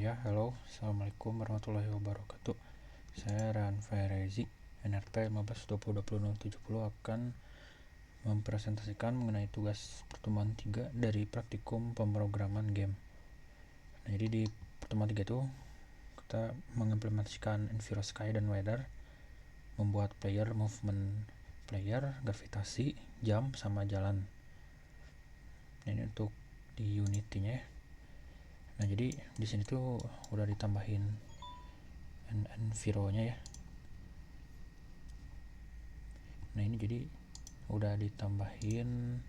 Halo, Assalamualaikum warahmatullahi wabarakatuh. Saya Ranfai Rezi, NRP 15202070 akan mempresentasikan mengenai tugas pertemuan 3 dari praktikum pemrograman game. Nah, jadi di pertemuan 3 itu kita mengimplementasikan EnviroSky dan Weather, membuat player, movement player, gravitasi, jam, sama jalan. Nah, ini untuk di Unity-nya ya. Nah, jadi di sini tuh udah ditambahin Enviro-nya ya. Nah, ini jadi udah ditambahin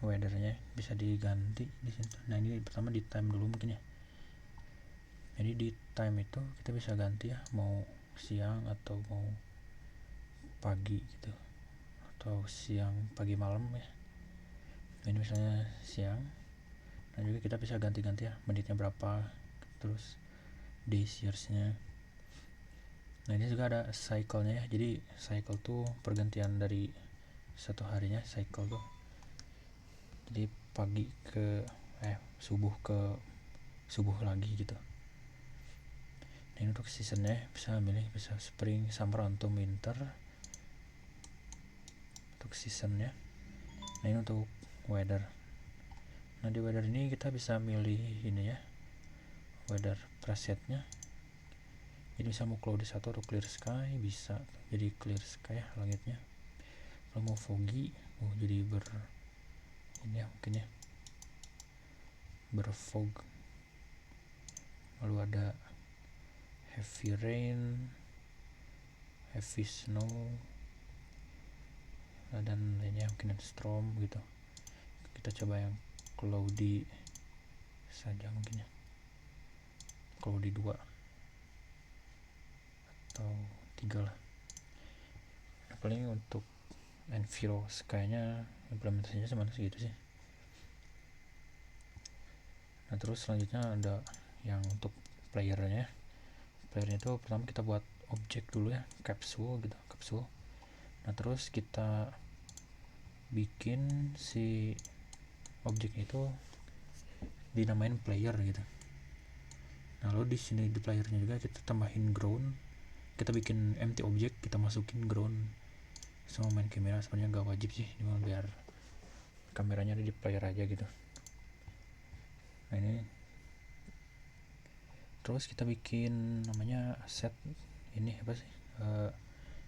weather-nya, bisa diganti di sini. Nah, ini pertama di time dulu mungkin ya. Jadi di time itu kita bisa ganti ya, mau siang atau mau pagi gitu, atau siang pagi malam ya. Nah, ini misalnya siang. Nah, juga kita bisa ganti-ganti ya, menitnya berapa, terus days, years-nya. Nah, ini juga ada cycle-nya ya. Jadi cycle tuh pergantian dari satu harinya, cycle tuh. Jadi pagi ke subuh ke subuh lagi gitu. Nah, ini untuk seasonnya bisa milih, bisa spring, summer, autumn, winter untuk seasonnya. Nah, ini untuk weather. Nah, di weather ini kita bisa milih ini ya, weather presetnya. Jadi bisa mau cloudy atau clear sky, bisa jadi clear sky ya langitnya. Kalau mau foggy, mau jadi ini ya mungkin ya, berfog. Lalu ada heavy rain, heavy snow, dan lainnya, mungkin ada storm gitu. Kita coba yang cloudy saja mungkin ya, cloudy 2 atau 3 lah. Nah, paling untuk Enviro Sky-nya implementasinya cuma segitu sih. Nah, terus selanjutnya ada yang untuk playernya. Playernya itu pertama kita buat objek dulu ya, capsule gitu, capsule. Nah, terus kita bikin si objek itu dinamain player gitu. Nah, lalu di sini di playernya juga kita tambahin ground. Kita bikin empty object, kita masukin ground sama main kamera. Sebenarnya nggak wajib sih, cuma biar kameranya ada di player aja gitu. Nah, ini terus kita bikin namanya set ini apa sih,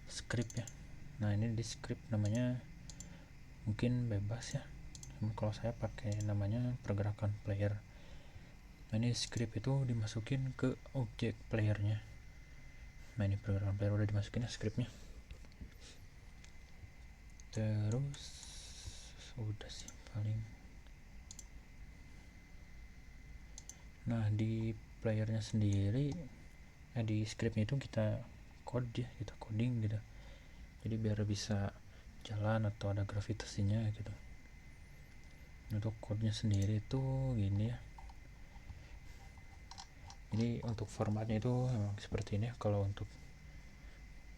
script ya. Nah, ini di script namanya mungkin bebas ya, kalau saya pakai namanya pergerakan player. Nah, ini script itu dimasukin ke objek playernya. Nah, ini pergerakan player udah dimasukin ya scriptnya. Terus udah sih paling. Nah, di playernya sendiri di scriptnya itu kita code ya, kita coding gitu. Jadi biar bisa jalan atau ada gravitasinya gitu. Untuk code-nya sendiri itu gini ya. Jadi untuk formatnya itu memang seperti ini. Kalau untuk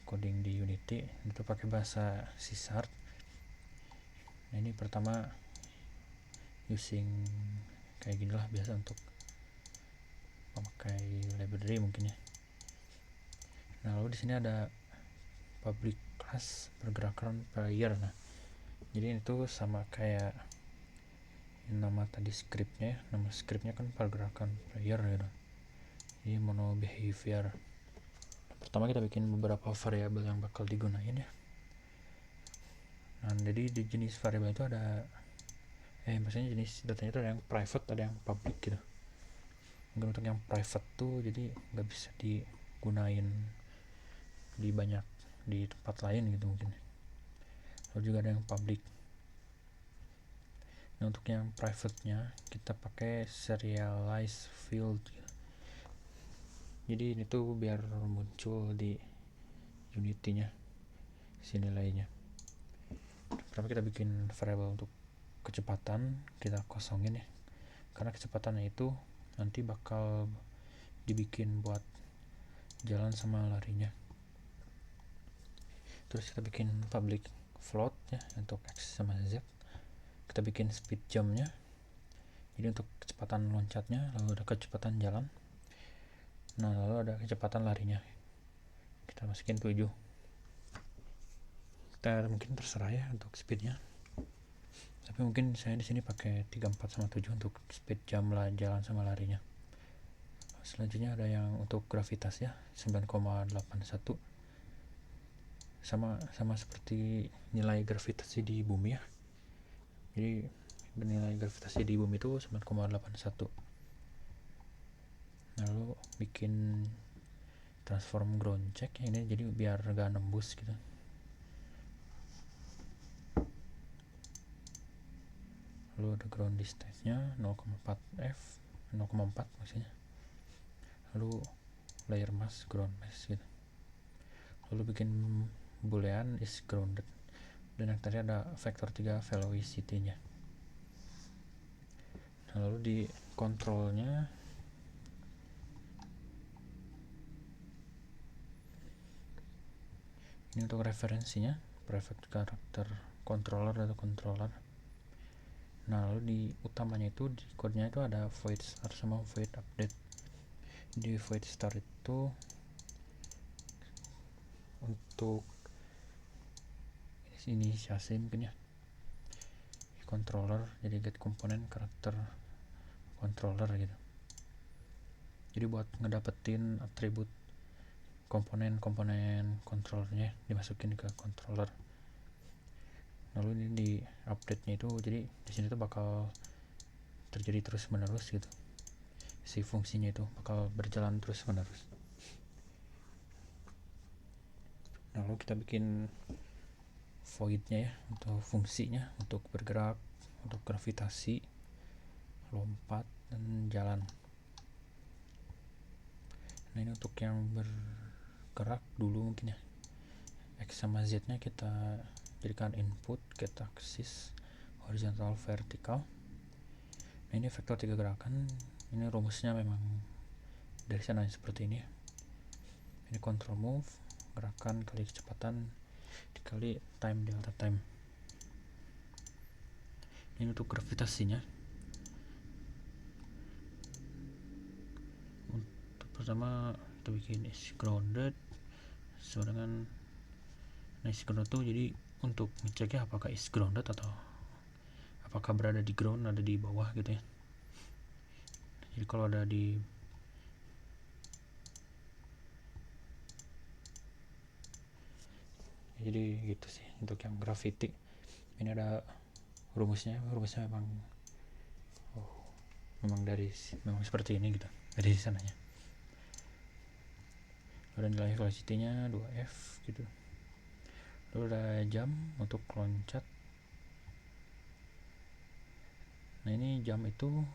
coding di Unity itu pakai bahasa C#. Nah, ini pertama using kayak gini lah, biasa untuk memakai library mungkin ya. Nah, lalu di sini ada public class pergerakan player. Nah, jadi itu sama kayak nama tadi scriptnya. Nama scriptnya kan pergerakan player gitu. Ini mono behavior. Pertama kita bikin beberapa variabel yang bakal digunain ya. Nah, jadi di jenis variabel itu ada maksudnya jenis datanya itu ada yang private, ada yang public gitu. Mungkin untuk yang private tuh jadi nggak bisa digunain di banyak di tempat lain gitu mungkin. Lalu juga ada yang public. Nah, untuk yang private-nya kita pakai serialize field gitu. Jadi ini tuh biar muncul di Unity-nya si nilainya. Pertama kita bikin variable untuk kecepatan, kita kosongin ya, karena kecepatannya itu nanti bakal dibikin buat jalan sama larinya. Terus kita bikin public float ya untuk X sama Z. Kita bikin speed jump-nya, Jadi untuk kecepatan loncatnya, lalu ada kecepatan jalan, nah lalu ada kecepatan larinya. Kita masukin 7. Kita mungkin terserah ya untuk speednya, tapi mungkin saya di sini pakai 34 sama 7 untuk speed jalan sama larinya. Selanjutnya ada yang untuk gravitas ya, 9,81, sama seperti nilai gravitasi di bumi ya. Jadi nilai gravitasi di bumi itu 9,81. Lalu bikin transform ground check ini, jadi biar gak nembus gitu. Lalu ada ground distance nya 0,4 f, 0,4 maksudnya. Lalu layer mass, ground mass gitu. Lalu bikin boolean is grounded, dan yang tadi ada vektor 3 velocity nya. Lalu di kontrolnya ini untuk referensinya private character controller atau controller. Nah lalu di utamanya itu, di kodenya itu ada void start sama void update. Di void start itu untuk inisiasi mungkin ya, controller, jadi get komponen karakter controller gitu. Jadi buat ngedapetin atribut komponen controllernya dimasukin ke controller. Lalu ini di update nya itu, jadi di sini tuh bakal terjadi terus menerus gitu, si fungsinya itu bakal berjalan terus menerus. Lalu kita bikin void-nya ya, untuk fungsinya, untuk bergerak, untuk gravitasi, lompat, dan jalan. Nah ini untuk yang bergerak dulu mungkin ya, X sama Z nya kita jadikan input, get axis, horizontal, vertikal. Nah ini vektor 3 gerakan, ini rumusnya memang dari sana seperti ini. Ini control move, gerakan kali kecepatan dikali time delta time. Ini untuk gravitasinya. Untuk pertama kita bikin is grounded sama dengan is grounded tuh, jadi untuk ngeceknya apakah is grounded atau apakah berada di ground, ada di bawah gitu ya. Jadi kalau ada di jadi gitu sih untuk yang gravity. Ini ada rumusnya memang seperti ini gitu dari sananya. Ada nilai velocity-nya 2f gitu. Lalu ada jam untuk loncat. Nah ini jam itu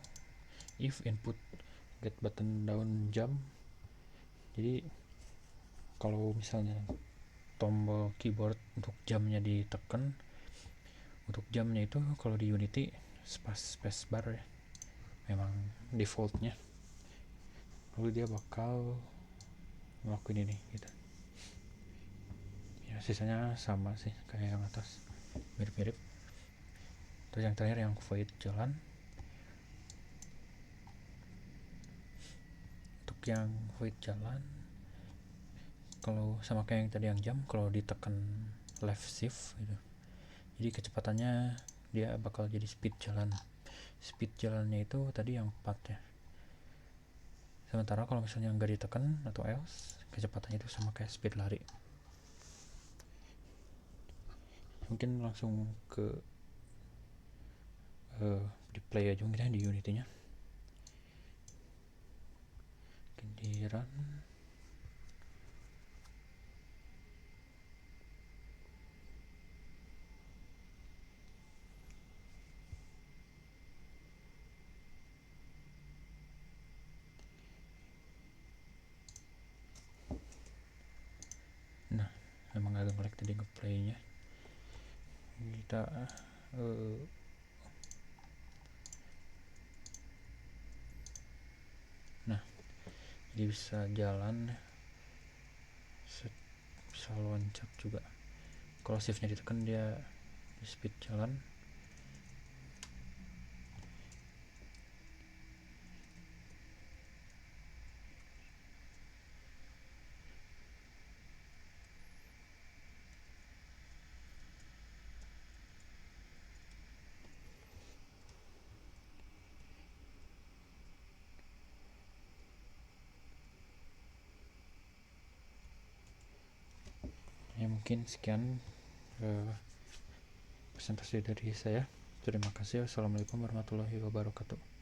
if input get button down jump. Jadi kalau misalnya tombol keyboard untuk jamnya ditekan, untuk jamnya itu kalau di Unity space bar ya, memang defaultnya. Lalu dia bakal ngelakuin ini gitu ya, sisanya sama sih kayak yang atas, mirip-mirip. Terus yang terakhir yang void jalan. Untuk yang void jalan, kalau sama kayak yang tadi yang jam, kalau ditekan left shift gitu, jadi kecepatannya dia bakal jadi speed jalan. Speed jalannya itu tadi yang 4 ya. Sementara kalau misalnya nggak ditekan atau else, kecepatannya itu sama kayak speed lari. Mungkin langsung ke di play aja mungkin di Unity-nya. Mungkin di run. Nah memang agak ngelag tadi nge-play-nya. Kita nah jadi bisa jalan, bisa loncat juga. Kalau shift-nya ditekan dia speed jalan. Ya mungkin sekian presentasi dari saya. Terima kasih. Wassalamualaikum warahmatullahi wabarakatuh.